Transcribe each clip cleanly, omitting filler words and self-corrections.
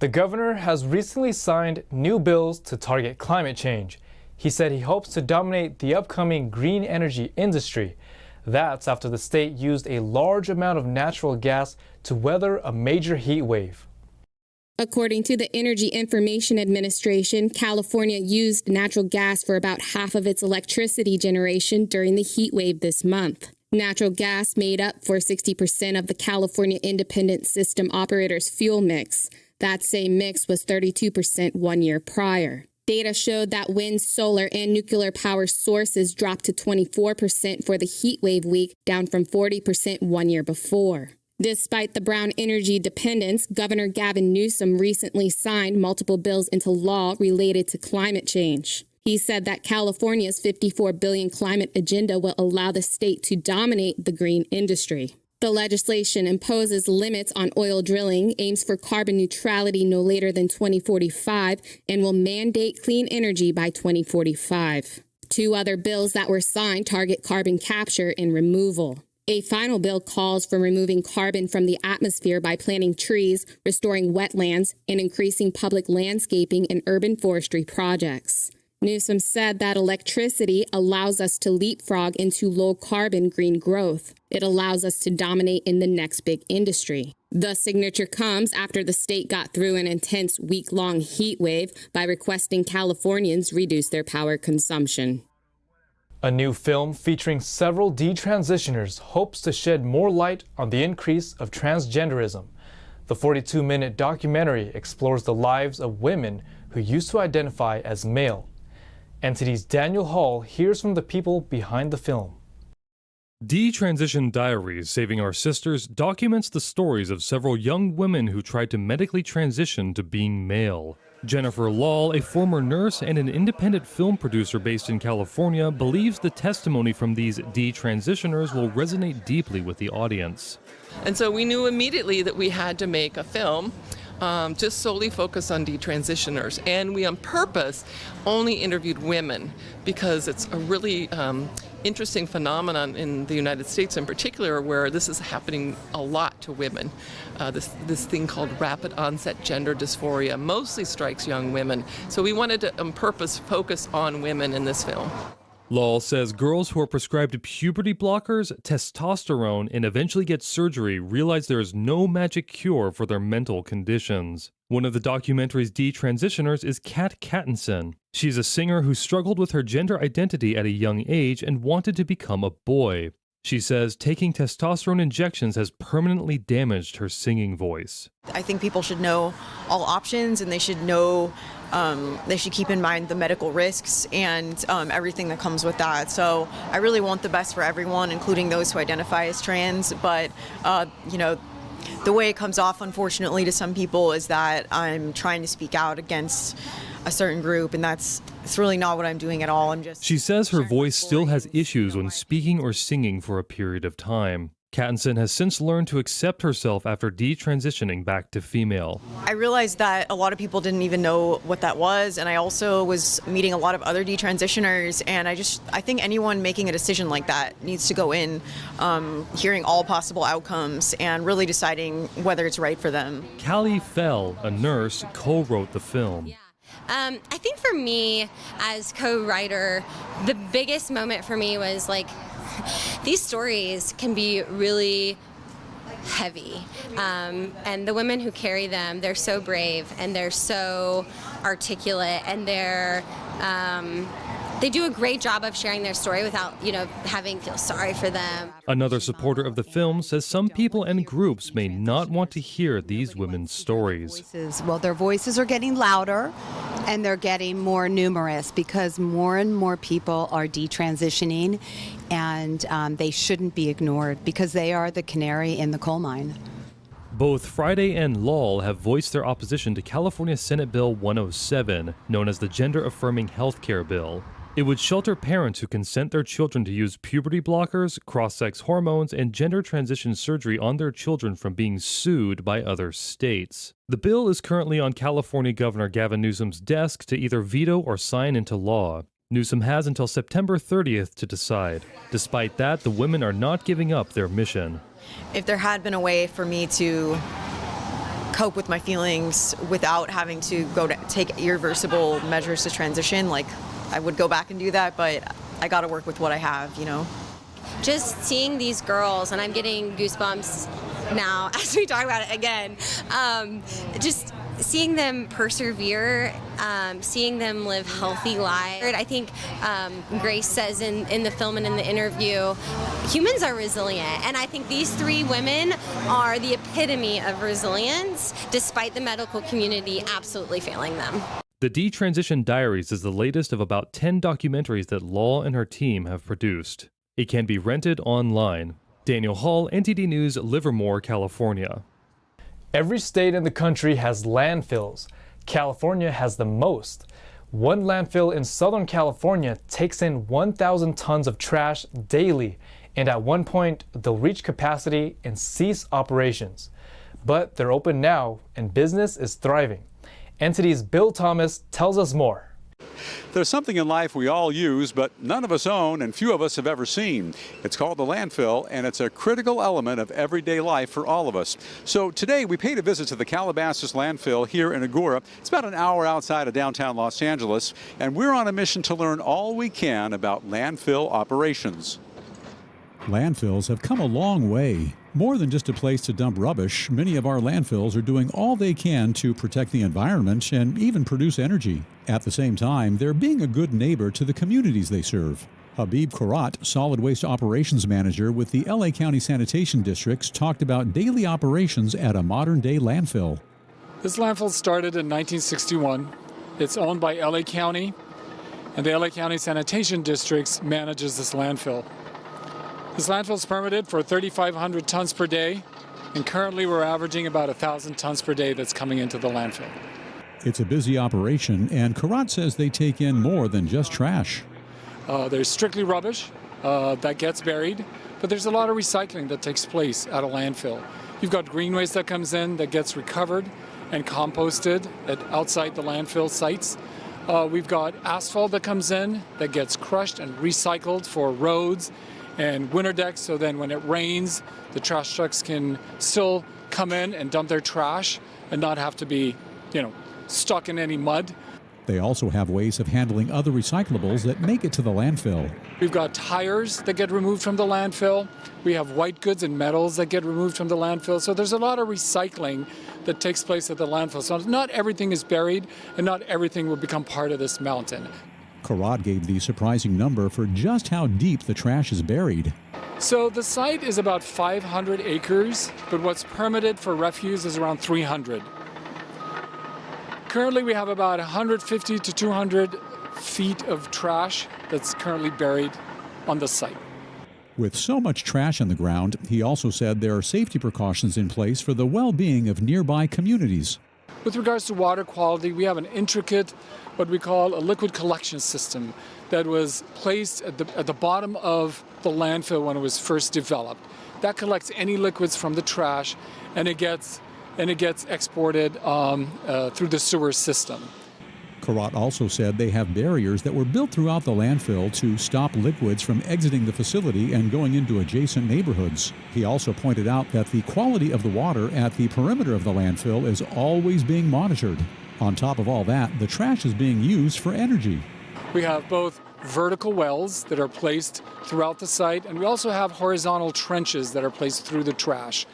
The governor has recently signed new bills to target climate change. He said he hopes to dominate the upcoming green energy industry. That's after the state used a large amount of natural gas to weather a major heat wave. According to the Energy Information Administration, California used natural gas for about half of its electricity generation during the heat wave this month. Natural gas made up for 60% of the California Independent System Operator's fuel mix. That same mix was 32% 1 year prior. Data showed that wind, solar, and nuclear power sources dropped to 24% for the heat wave week, down from 40% 1 year before. Despite the brown energy dependence, Governor Gavin Newsom recently signed multiple bills into law related to climate change. He said that California's $54 billion climate agenda will allow the state to dominate the green industry. The legislation imposes limits on oil drilling, aims for carbon neutrality no later than 2045, and will mandate clean energy by 2045. Two other bills that were signed target carbon capture and removal. A final bill calls for removing carbon from the atmosphere by planting trees, restoring wetlands, and increasing public landscaping and urban forestry projects. Newsom said that electricity allows us to leapfrog into low-carbon green growth. It allows us to dominate in the next big industry. The signature comes after the state got through an intense week-long heat wave by requesting Californians reduce their power consumption. A new film featuring several detransitioners hopes to shed more light on the increase of transgenderism. The 42-minute documentary explores the lives of women who used to identify as male. NTD's Daniel Hall hears from the people behind the film. Detransition Diaries, Saving Our Sisters documents the stories of several young women who tried to medically transition to being male. Jennifer Lahl, a former nurse and an independent film producer based in California, believes the testimony from these detransitioners will resonate deeply with the audience. And so we knew immediately that we had to make a film just solely focused on detransitioners. And we on purpose only interviewed women because it's a really interesting phenomenon in the United States in particular, where this is happening a lot to women. This thing called rapid onset gender dysphoria mostly strikes young women. So we wanted to on purpose focus on women in this film. Lahl says girls who are prescribed puberty blockers, testosterone, and eventually get surgery realize there is no magic cure for their mental conditions. One of the documentary's detransitioners is Kat Cattinson. She's a singer who struggled with her gender identity at a young age and wanted to become a boy. She says taking testosterone injections has permanently damaged her singing voice. I think people should know all options, and they should know, they should keep in mind the medical risks and everything that comes with that. So I really want the best for everyone, including those who identify as trans. But, you know, the way it comes off, unfortunately, to some people is that I'm trying to speak out against a certain group, and it's really not what I'm doing at all. She says her voice still has issues when speaking or singing for a period of time. Cattinson has since learned to accept herself after detransitioning back to female. I realized that a lot of people didn't even know what that was, and I also was meeting a lot of other detransitioners, and I think anyone making a decision like that needs to go in hearing all possible outcomes and really deciding whether it's right for them. Callie Fell, a nurse, co-wrote the film. I think for me, as co-writer, the biggest moment for me was like, these stories can be really heavy, and the women who carry them, they're so brave and they're so articulate, and they do a great job of sharing their story without, having feel sorry for them. Another supporter of the film says some people and groups may not want to hear these women's stories. Well, their voices are getting louder and they're getting more numerous because more and more people are detransitioning, and they shouldn't be ignored because they are the canary in the coal mine. Both Friday and Lahl have voiced their opposition to California Senate Bill 107, known as the Gender-Affirming Healthcare Bill. It would shelter parents who consent their children to use puberty blockers, cross-sex hormones, and gender transition surgery on their children from being sued by other states. The bill is currently on California Governor Gavin Newsom's desk to either veto or sign into law. Newsom has until September 30th to decide. Despite that, the women are not giving up their mission. If there had been a way for me to cope with my feelings without having to go to take irreversible measures to transition, like I would go back and do that, but I got to work with what I have, you know. Just seeing these girls, and I'm getting goosebumps now as we talk about it again, just seeing them persevere, seeing them live healthy lives. I think Grace says in the film and in the interview, humans are resilient. And I think these three women are the epitome of resilience, despite the medical community absolutely failing them. The Detransition Diaries is the latest of about 10 documentaries that Law and her team have produced. It can be rented online. Daniel Hall, NTD News, Livermore, California. Every state in the country has landfills. California has the most. One landfill in Southern California takes in 1,000 tons of trash daily, and at one point they'll reach capacity and cease operations. But they're open now, and business is thriving. NTD's Bill Thomas tells us more. There's something in life we all use, but none of us own and few of us have ever seen. It's called the landfill, and it's a critical element of everyday life for all of us. So today we paid a visit to the Calabasas landfill here in Agoura. It's about an hour outside of downtown Los Angeles, and we're on a mission to learn all we can about landfill operations. Landfills have come a long way. More than just a place to dump rubbish, many of our landfills are doing all they can to protect the environment and even produce energy. At the same time, they're being a good neighbor to the communities they serve. Habib Karat, Solid Waste Operations Manager with the LA County Sanitation Districts, talked about daily operations at a modern-day landfill. This landfill started in 1961. It's owned by LA County, and the LA County Sanitation Districts manages this landfill. This landfill is permitted for 3,500 tons per day, and currently we're averaging about 1,000 tons per day that's coming into the landfill. It's a busy operation, and Karat says they take in more than just trash. There's strictly rubbish that gets buried, but there's a lot of recycling that takes place at a landfill. You've got green waste that comes in that gets recovered and composted outside the landfill sites. We've got asphalt that comes in that gets crushed and recycled for roads and winter decks, so then when it rains, the trash trucks can still come in and dump their trash and not have to be, stuck in any mud. They also have ways of handling other recyclables that make it to the landfill. We've got tires that get removed from the landfill. We have white goods and metals that get removed from the landfill. So there's a lot of recycling that takes place at the landfill. So not everything is buried and not everything will become part of this mountain. Karat gave the surprising number for just how deep the trash is buried. So the site is about 500 acres, but what's permitted for refuse is around 300. Currently we have about 150 to 200 feet of trash that's currently buried on the site. With so much trash on the ground, he also said there are safety precautions in place for the well-being of nearby communities. With regards to water quality, we have an intricate, what we call a liquid collection system that was placed at the bottom of the landfill when it was first developed. That collects any liquids from the trash, and it gets exported through the sewer system. Karat also said they have barriers that were built throughout the landfill to stop liquids from exiting the facility and going into adjacent neighborhoods. He also pointed out that the quality of the water at the perimeter of the landfill is always being monitored. On top of all that, the trash is being used for energy. We have both vertical wells that are placed throughout the site, and we also have horizontal trenches that are placed through the trash.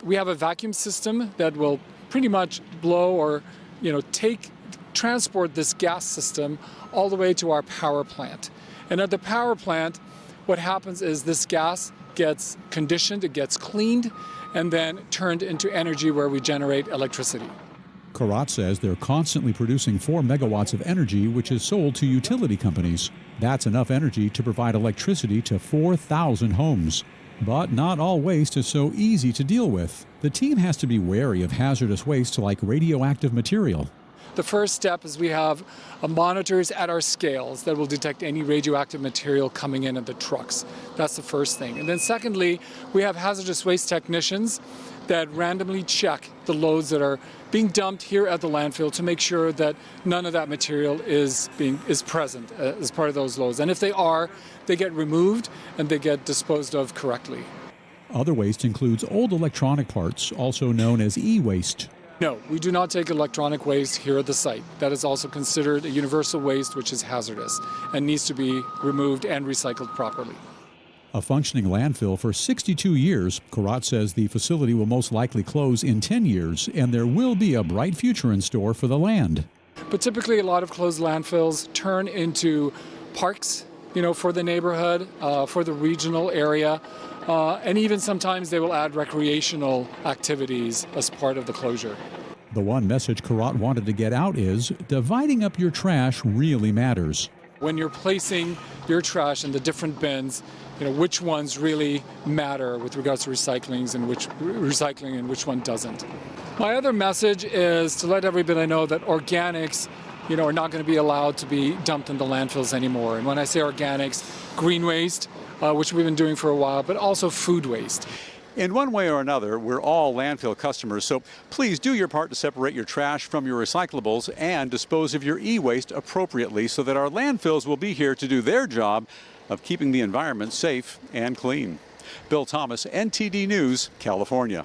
We have a vacuum system that will pretty much blow or transport this gas system all the way to our power plant. And at the power plant, what happens is this gas gets conditioned, it gets cleaned, and then turned into energy where we generate electricity. Karat says they're constantly producing 4 megawatts of energy, which is sold to utility companies. That's enough energy to provide electricity to 4,000 homes. But not all waste is so easy to deal with. The team has to be wary of hazardous waste like radioactive material. The first step is we have monitors at our scales that will detect any radioactive material coming in at the trucks. That's the first thing. And then secondly, we have hazardous waste technicians that randomly check the loads that are being dumped here at the landfill to make sure that none of that material is present as part of those loads. And if they are, they get removed and they get disposed of correctly. Other waste includes old electronic parts, also known as e-waste. No, we do not take electronic waste here at the site. That is also considered a universal waste, which is hazardous and needs to be removed and recycled properly. A functioning landfill for 62 years, Karat says the facility will most likely close in 10 years, and there will be a bright future in store for the land. But typically a lot of closed landfills turn into parks, for the neighborhood, for the regional area, and even sometimes they will add recreational activities as part of the closure. The one message Karat wanted to get out is dividing up your trash really matters. When you're placing your trash in the different bins, which ones really matter with regards to recycling and which one doesn't. My other message is to let everybody know that organics, are not going to be allowed to be dumped in the landfills anymore. And when I say organics, green waste, which we've been doing for a while, but also food waste. In one way or another, we're all landfill customers, so please do your part to separate your trash from your recyclables and dispose of your e-waste appropriately so that our landfills will be here to do their job of keeping the environment safe and clean. Bill Thomas, NTD News, California.